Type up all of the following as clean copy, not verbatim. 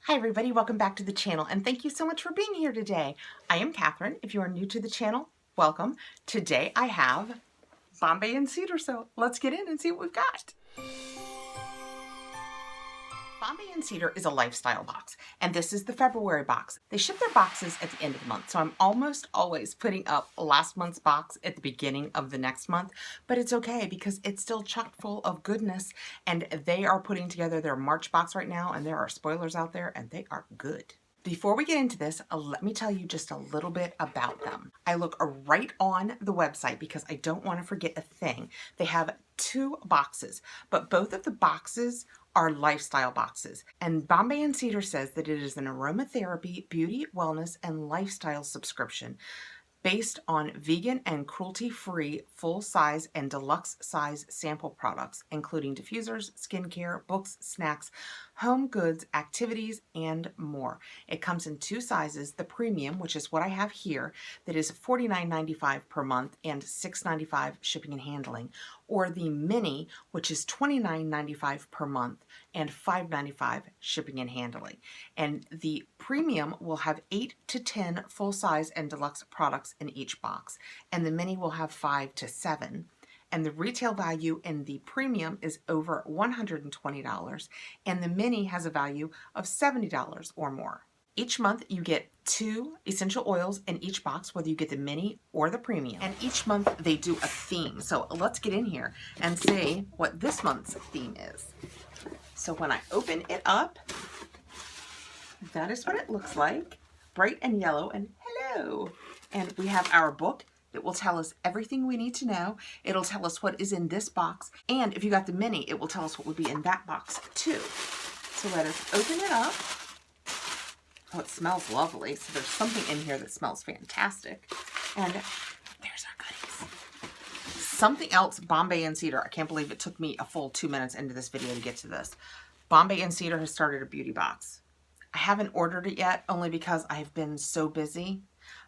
Hi everybody, welcome back to the channel and thank you so much for being here today. I am Catherine. If you are new to the channel, welcome. Today I have Bombay and Cedar, so let's get in and see what we've got. Bombay and Cedar is a lifestyle box, and this is the February box. They ship their boxes at the end of the month, so I'm almost always putting up last month's box at the beginning of the next month, but it's okay because it's still chock full of goodness, and they are putting together their March box right now, and there are spoilers out there, and they are good. Before we get into this, let me tell you just a little bit about them. I look right on the website because I don't want to forget a thing. They have two boxes, but both of the boxes are lifestyle boxes. And Bombay and Cedar says that it is an aromatherapy, beauty, wellness, and lifestyle subscription based on vegan and cruelty-free full-size and deluxe-size sample products, including diffusers, skincare, books, snacks, home goods, activities, and more. It comes in two sizes, the premium, which is what I have here, that is $49.95 per month and $6.95 shipping and handling, or the mini, which is $29.95 per month and $5.95 shipping and handling. And the premium will have 8 to 10 full-size and deluxe products in each box, and the mini will have 5 to 7. And the retail value in the premium is over $120, and the mini has a value of $70 or more. Each month you get 2 essential oils in each box, whether you get the mini or the premium. And each month they do a theme. So let's get in here and see what this month's theme is. So when I open it up, that is what it looks like. Bright and yellow and hello. And we have our book that will tell us everything we need to know. It'll tell us what is in this box. And if you got the mini, it will tell us what would be in that box too. So let us open it up. Oh, it smells lovely. So there's something in here that smells fantastic. And there's our goodies. Something else, Bombay and Cedar. I can't believe it took me a full 2 minutes into this video to get to this. Bombay and Cedar has started a beauty box. I haven't ordered it yet, only because I've been so busy.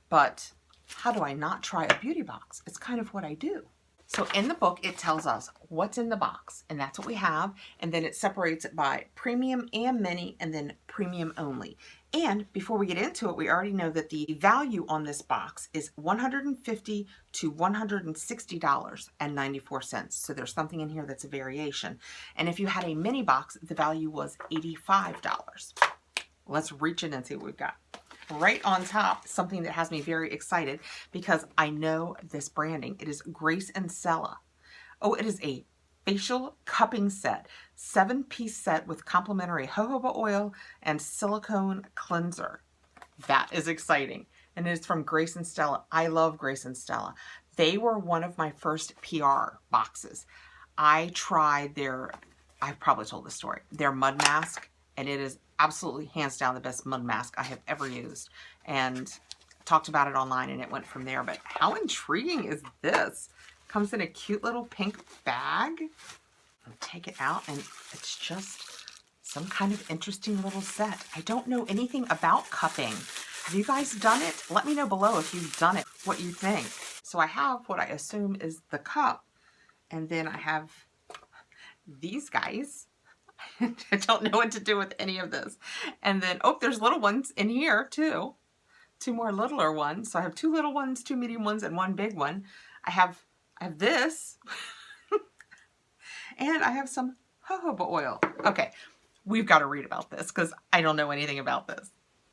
But how do I not try a beauty box? It's kind of what I do. So in the book, it tells us what's in the box, and that's what we have. And then it separates it by premium and mini, and then premium only. And before we get into it, we already know that the value on this box is $150 to $160.94. So there's something in here that's a variation. And if you had a mini box, the value was $85. Let's reach in and see what we've got. Right on top, something that has me very excited because I know this branding. It is Grace and Stella. Oh, it is a facial cupping set. 7-piece set with complimentary jojoba oil and silicone cleanser. That is exciting. And it is from Grace and Stella. I love Grace and Stella. They were one of my first PR boxes. I tried their, I've probably told this story, their mud mask, and it is absolutely hands down the best mud mask I have ever used, and talked about it online and it went from there. But how intriguing is this? Comes in a cute little pink bag. I'll take it out and it's just some kind of interesting little set. I don't know anything about cupping. Have you guys done it? Let me know below if you've done it, what you think. So I have what I assume is the cup, and then I have these guys. I don't know what to do with any of this. And then, oh, there's little ones in here too. 2 more littler ones. So I have 2 little ones, 2 medium ones, and 1 big one. I have this. And I have some jojoba oil. Okay, we've got to read about this because I don't know anything about this.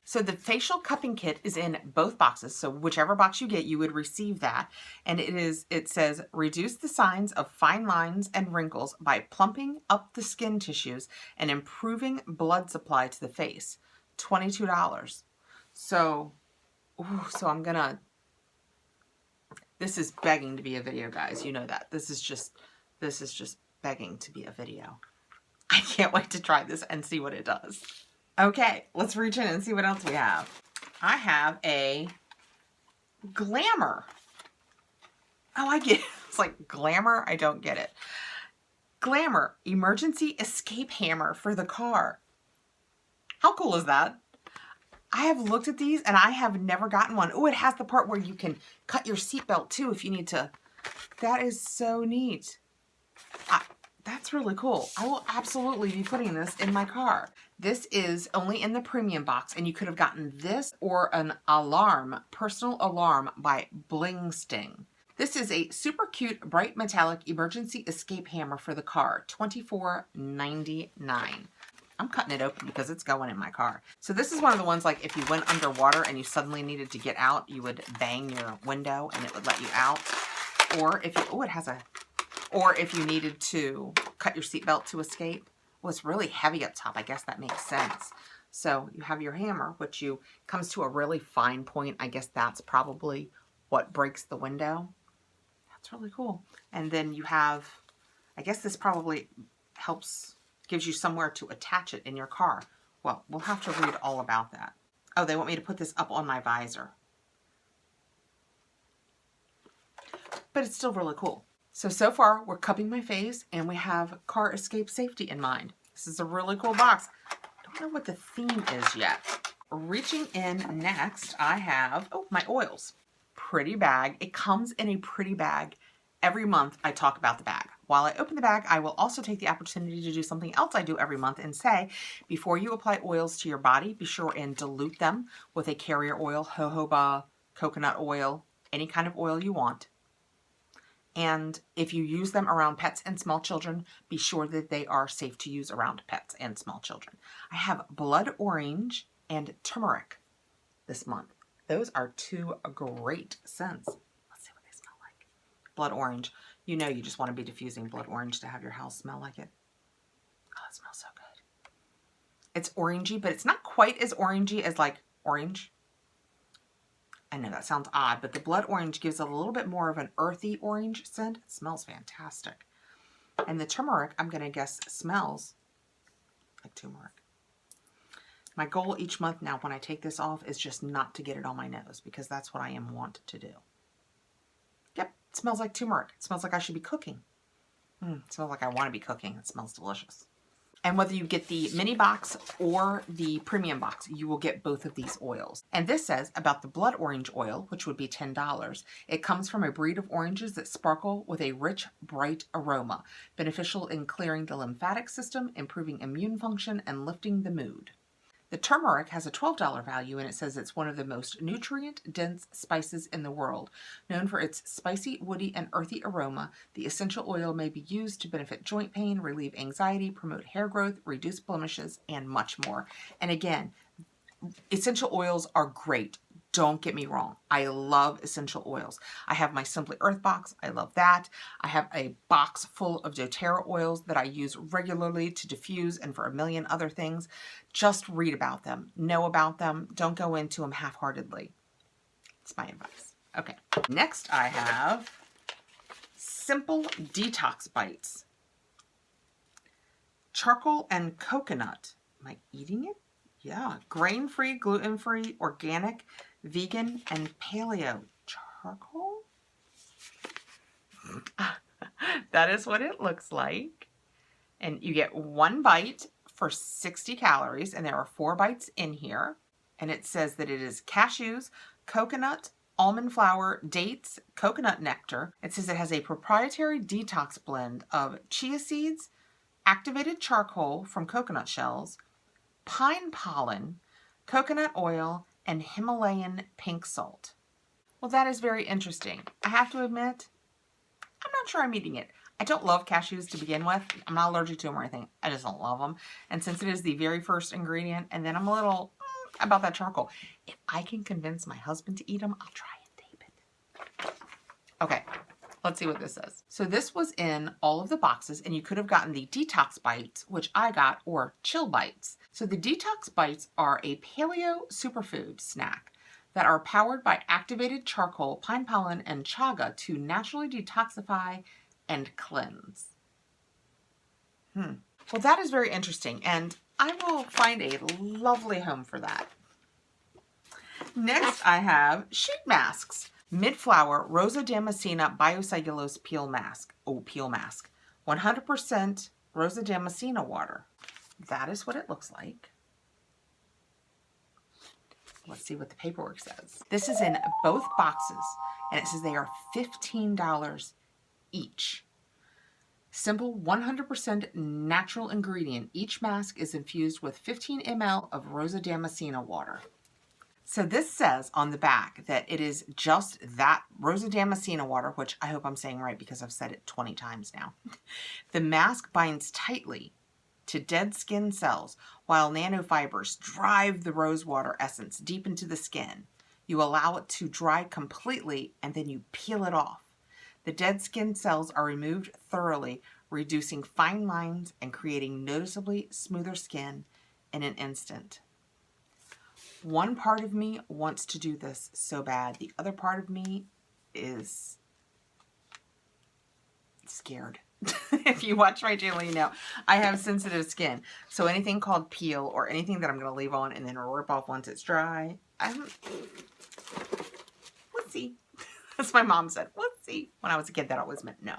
So the facial cupping kit is in both boxes. So whichever box you get, you would receive that. And it says, reduce the signs of fine lines and wrinkles by plumping up the skin tissues and improving blood supply to the face. $22. So, I'm gonna, this is begging to be a video, guys. You know that. This is just begging to be a video. I can't wait to try this and see what it does. Okay, let's reach in and see what else we have. I have a Glammer. Oh, I get it. It's like Glammer. I don't get it. Glammer, emergency escape hammer for the car. How cool is that? I have looked at these and I have never gotten one. Oh, it has the part where you can cut your seatbelt too if you need to. That is so neat. That's really cool. I will absolutely be putting this in my car. This is only in the premium box, and you could have gotten this or an alarm, personal alarm by Bling Sting. This is a super cute, bright metallic emergency escape hammer for the car, $24.99. I'm cutting it open because it's going in my car. So this is one of the ones, like if you went underwater and you suddenly needed to get out, you would bang your window and it would let you out. Or if you, oh, it has a, or if you needed to cut your seatbelt to escape. Well, it's really heavy up top. I guess that makes sense. So you have your hammer, which comes to a really fine point. I guess that's probably what breaks the window. That's really cool. And then you have, I guess this probably gives you somewhere to attach it in your car. Well, we'll have to read all about that. Oh, they want me to put this up on my visor. But it's still really cool. So far, we're cupping my face and we have car escape safety in mind. This is a really cool box. I don't know what the theme is yet. Reaching in next, I have, oh, my oils. Pretty bag. It comes in a pretty bag. Every month, I talk about the bag. While I open the bag, I will also take the opportunity to do something else I do every month and say, before you apply oils to your body, be sure and dilute them with a carrier oil, jojoba, coconut oil, any kind of oil you want. And if you use them around pets and small children, be sure that they are safe to use around pets and small children. I have blood orange and turmeric this month. Those are two great scents. Let's see what they smell like. Blood orange. You know you just want to be diffusing blood orange to have your house smell like it. Oh, it smells so good. It's orangey, but it's not quite as orangey as like orange. I know that sounds odd, but the blood orange gives a little bit more of an earthy orange scent. It smells fantastic. And the turmeric, I'm going to guess, smells like turmeric. My goal each month now when I take this off is just not to get it on my nose because that's what I am wont to do. Yep, it smells like turmeric. It smells like I should be cooking. It smells like I want to be cooking. It smells delicious. And whether you get the mini box or the premium box, you will get both of these oils. And this says about the blood orange oil, which would be $10. It comes from a breed of oranges that sparkle with a rich, bright aroma, beneficial in clearing the lymphatic system, improving immune function, and lifting the mood. The turmeric has a $12 value, and it says it's one of the most nutrient-dense spices in the world. Known for its spicy, woody, and earthy aroma, the essential oil may be used to benefit joint pain, relieve anxiety, promote hair growth, reduce blemishes, and much more. And again, essential oils are great. Don't get me wrong. I love essential oils. I have my Simply Earth box. I love that. I have a box full of doTERRA oils that I use regularly to diffuse and for a million other things. Just read about them. Know about them. Don't go into them half-heartedly. It's my advice. Okay. Next I have Simple Detox Bites. Charcoal and coconut. Am I eating it? Yeah. Grain-free, gluten-free, organic, vegan, and paleo charcoal. That is what it looks like. And you get one bite for 60 calories, and there are 4 bites in here. And it says that it is cashews, coconut, almond flour, dates, coconut nectar. It says it has a proprietary detox blend of chia seeds, activated charcoal from coconut shells, pine pollen, coconut oil, and Himalayan pink salt. Well, that is very interesting. I have to admit, I'm not sure I'm eating it. I don't love cashews to begin with. I'm not allergic to them or anything. I just don't love them. And since it is the very first ingredient, and then I'm a little about that charcoal. If I can convince my husband to eat them, I'll try and tape it. Okay. Let's see what this says. So this was in all of the boxes, and you could have gotten the Detox Bites, which I got, or Chill Bites. So the Detox Bites are a paleo superfood snack that are powered by activated charcoal, pine pollen, and chaga to naturally detoxify and cleanse. Well, that is very interesting, and I will find a lovely home for that. Next, I have sheet masks. Mid-Flower Rosa Damascena Biocellulose Peel Mask. Oh, peel mask. 100% Rosa Damascena water. That is what it looks like. Let's see what the paperwork says. This is in both boxes, and it says they are $15 each. Simple 100% natural ingredient. Each mask is infused with 15 ml of Rosa Damascena water. So this says on the back that it is just that Rosa Damascena water, which I hope I'm saying right because I've said it 20 times now. The mask binds tightly to dead skin cells while nanofibers drive the rosewater essence deep into the skin. You allow it to dry completely and then you peel it off. The dead skin cells are removed thoroughly, reducing fine lines and creating noticeably smoother skin in an instant. One part of me wants to do this so bad. The other part of me is scared. If you watch my channel, you know I have sensitive skin. So anything called peel or anything that I'm going to leave on and then rip off once it's dry, let's see. As my mom said, let's see. When I was a kid, that always meant no.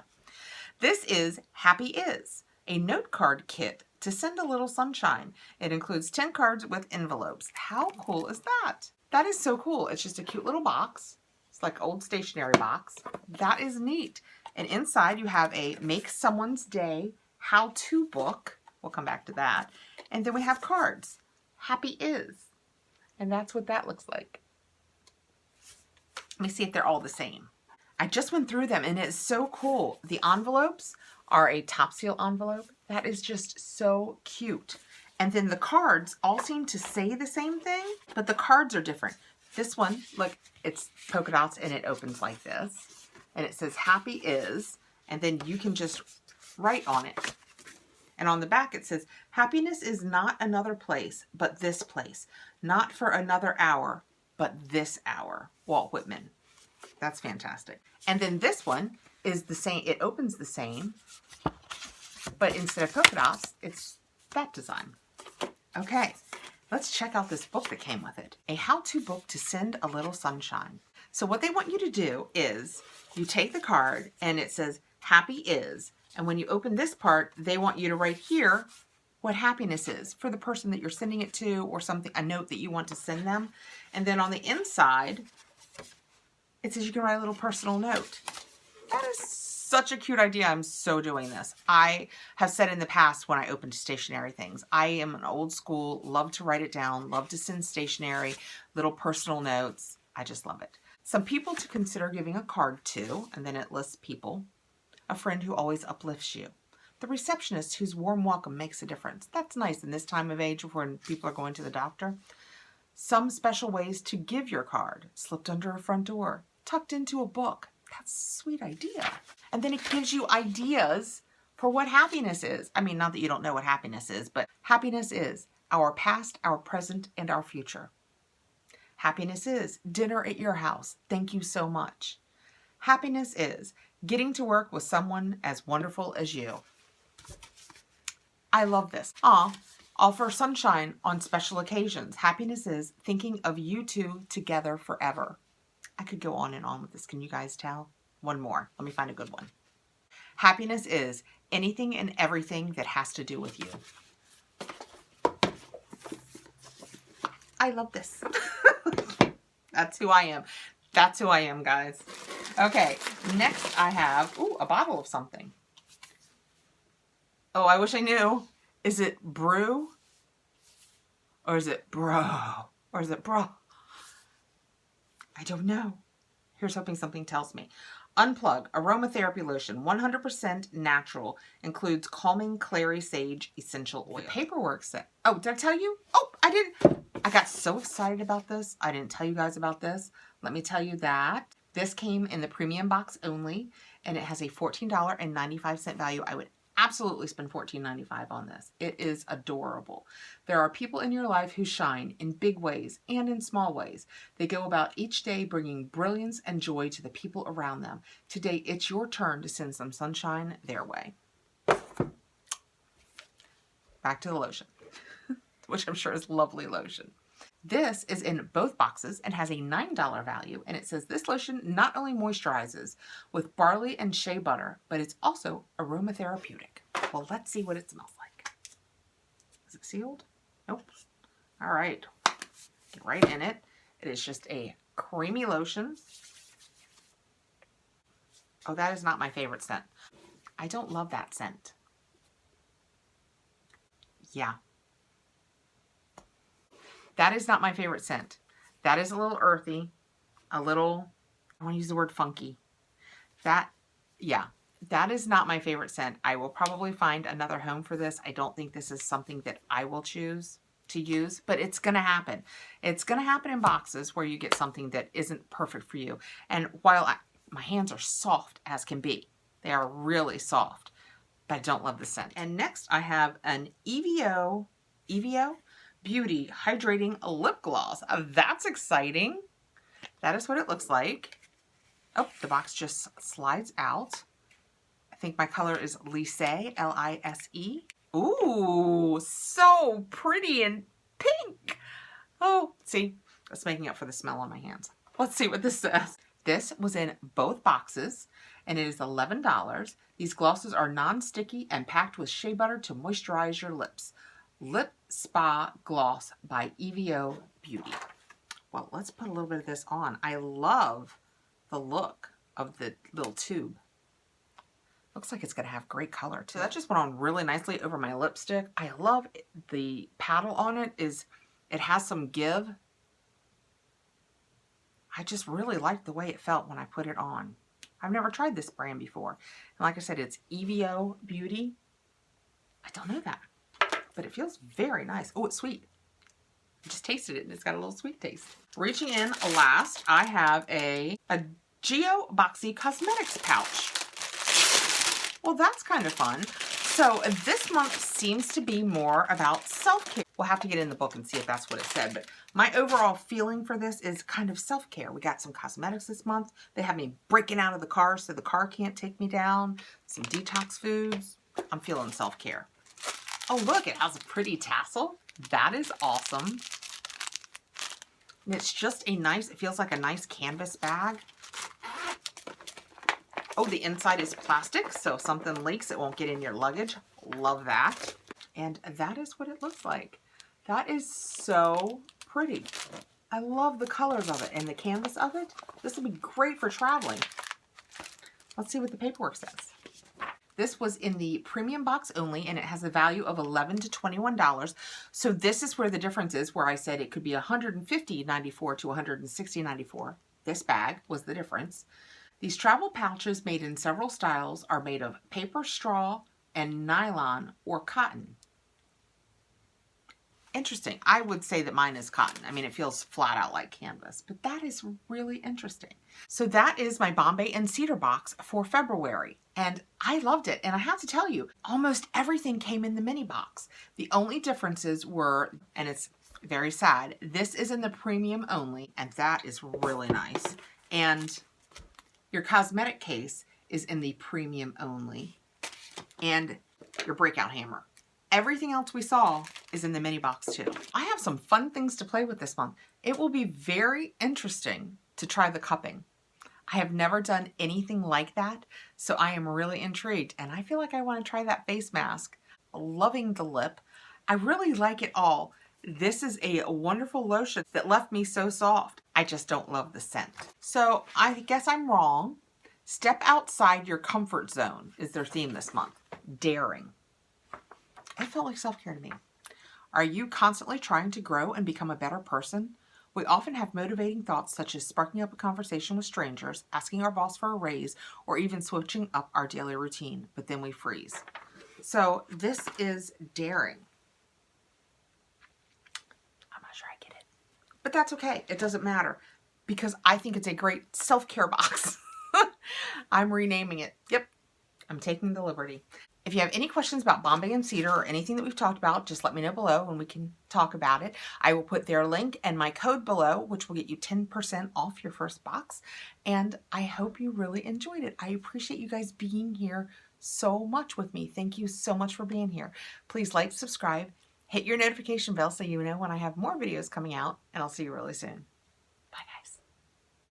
This is Happy Is, a note card kit to send a little sunshine. It includes 10 cards with envelopes. How cool is that? That is so cool. It's just a cute little box. It's like old stationery box. That is neat. And inside you have a Make Someone's Day how-to book. We'll come back to that. And then we have cards. Happy Is. And that's what that looks like. Let me see if they're all the same. I just went through them and it's so cool. The envelopes are a top seal envelope. That is just so cute. And then the cards all seem to say the same thing, but the cards are different. This one, look, it's polka dots and it opens like this. And it says Happy Is, and then you can just write on it. And on the back it says, happiness is not another place, but this place. Not for another hour, but this hour. Walt Whitman. That's fantastic. And then this one is the same. It opens the same, but instead of polka dots, it's that design. Okay, let's check out this book that came with it. A how-to book to send a little sunshine. So what they want you to do is you take the card and it says Happy Is. And when you open this part, they want you to write here what happiness is for the person that you're sending it to or something, a note that you want to send them. And then on the inside, it says you can write a little personal note. That is such a cute idea. I'm so doing this. I have said in the past when I opened stationery things, I am an old school, love to write it down, love to send stationery, little personal notes. I just love it. Some people to consider giving a card to, and then it lists people. A friend who always uplifts you. The receptionist whose warm welcome makes a difference. That's nice in this time of age when people are going to the doctor. Some special ways to give your card. Slipped under a front door. Tucked into a book. That's a sweet idea. And then it gives you ideas for what happiness is. I mean, not that you don't know what happiness is, but happiness is our past, our present, and our future. Happiness is dinner at your house. Thank you so much. Happiness is getting to work with someone as wonderful as you. I love this. Offer sunshine on special occasions. Happiness is thinking of you two together forever. I could go on and on with this. Can you guys tell? One more. Let me find a good one. Happiness is anything and everything that has to do with you. I love this. That's who I am. That's who I am, guys. Okay, next I have, a bottle of something. Oh, I wish I knew. Is it brew? Or is it bro? Or is it bro? I don't know. Here's hoping something tells me. Unplug aromatherapy lotion, 100% natural, includes calming clary sage essential oil. The paperwork said, oh, did I tell you? Oh, I didn't. I got so excited about this. I didn't tell you guys about this. Let me tell you that this came in the premium box only, and it has a $14.95 value. I would absolutely spend $14.95 on this. It is adorable. There are people in your life who shine in big ways and in small ways. They go about each day bringing brilliance and joy to the people around them. Today, it's your turn to send some sunshine their way. Back to the lotion, which I'm sure is lovely lotion. This is in both boxes and has a $9 value, and it says this lotion not only moisturizes with barley and shea butter, but it's also aromatherapeutic. Well, let's see what it smells like. Is it sealed? Nope. All right. Get right in it. It is just a creamy lotion. Oh, that is not my favorite scent. I don't love that scent. Yeah. That is not my favorite scent. That is a little earthy, a little, I want to use the word funky. That, yeah, that is not my favorite scent. I will probably find another home for this. I don't think this is something that I will choose to use, but it's going to happen. It's going to happen in boxes where you get something that isn't perfect for you. And while my hands are soft as can be, they are really soft, but I don't love the scent. And next I have an Evo Beauty Hydrating Lip Gloss. That's exciting. That is what it looks like. Oh, the box just slides out. I think my color is Lise, L-I-S-E. Ooh, so pretty and pink. Oh, see, that's making up for the smell on my hands. Let's see what this says. This was in both boxes, and it is $11. These glosses are non-sticky and packed with shea butter to moisturize your lips. Lip Spa Gloss by Evo Beauty. Well, let's put a little bit of this on. I love the look of the little tube. Looks like it's going to have great color too. So that just went on really nicely over my lipstick. I love the paddle on it. It has some give. I just really liked the way it felt when I put it on. I've never tried this brand before. And like I said, it's Evo Beauty. I don't know that, but it feels very nice. Oh, it's sweet. I just tasted it and it's got a little sweet taste. Reaching in last, I have a Geobuk cosmetics pouch. Well, that's kind of fun. So this month seems to be more about self-care. We'll have to get in the book and see if that's what it said, but my overall feeling for this is kind of self-care. We got some cosmetics this month. They have me breaking out of the car so the car can't take me down. Some detox foods. I'm feeling self-care. Oh, look, it has a pretty tassel. That is awesome. And it's just a nice, it feels like a nice canvas bag. Oh, the inside is plastic, so if something leaks, it won't get in your luggage. Love that. And that is what it looks like. That is so pretty. I love the colors of it and the canvas of it. This will be great for traveling. Let's see what the paperwork says. This was in the premium box only, and it has a value of $11 to $21. So this is where the difference is, where I said it could be $150.94 to $160.94. This bag was the difference. These travel pouches made in several styles are made of paper, straw, and nylon or cotton. Interesting. I would say that mine is cotton. I mean, it feels flat out like canvas, but that is really interesting. So that is my Bombay and Cedar box for February, and I loved it. And I have to tell you, almost everything came in the mini box. The only differences were, and it's very sad, this is in the premium only, and that is really nice. And your cosmetic case is in the premium only, and your breakout hammer. Everything else we saw is in the mini box too. I have some fun things to play with this month. It will be very interesting to try the cupping. I have never done anything like that, so I am really intrigued, and I feel like I want to try that face mask. Loving the lip. I really like it all. This is a wonderful lotion that left me so soft. I just don't love the scent. So I guess I'm wrong. Step outside your comfort zone is their theme this month. Daring. It felt like self-care to me. Are you constantly trying to grow and become a better person? We often have motivating thoughts such as sparking up a conversation with strangers, asking our boss for a raise, or even switching up our daily routine, but then we freeze. So this is daring. I'm not sure I get it. But that's okay. It doesn't matter because I think it's a great self-care box. I'm renaming it. Yep. I'm taking the liberty. If you have any questions about Bombay and Cedar or anything that we've talked about, just let me know below and we can talk about it. I will put their link and my code below, which will get you 10% off your first box. And I hope you really enjoyed it. I appreciate you guys being here so much with me. Thank you so much for being here. Please like, subscribe, hit your notification bell so you know when I have more videos coming out, and I'll see you really soon.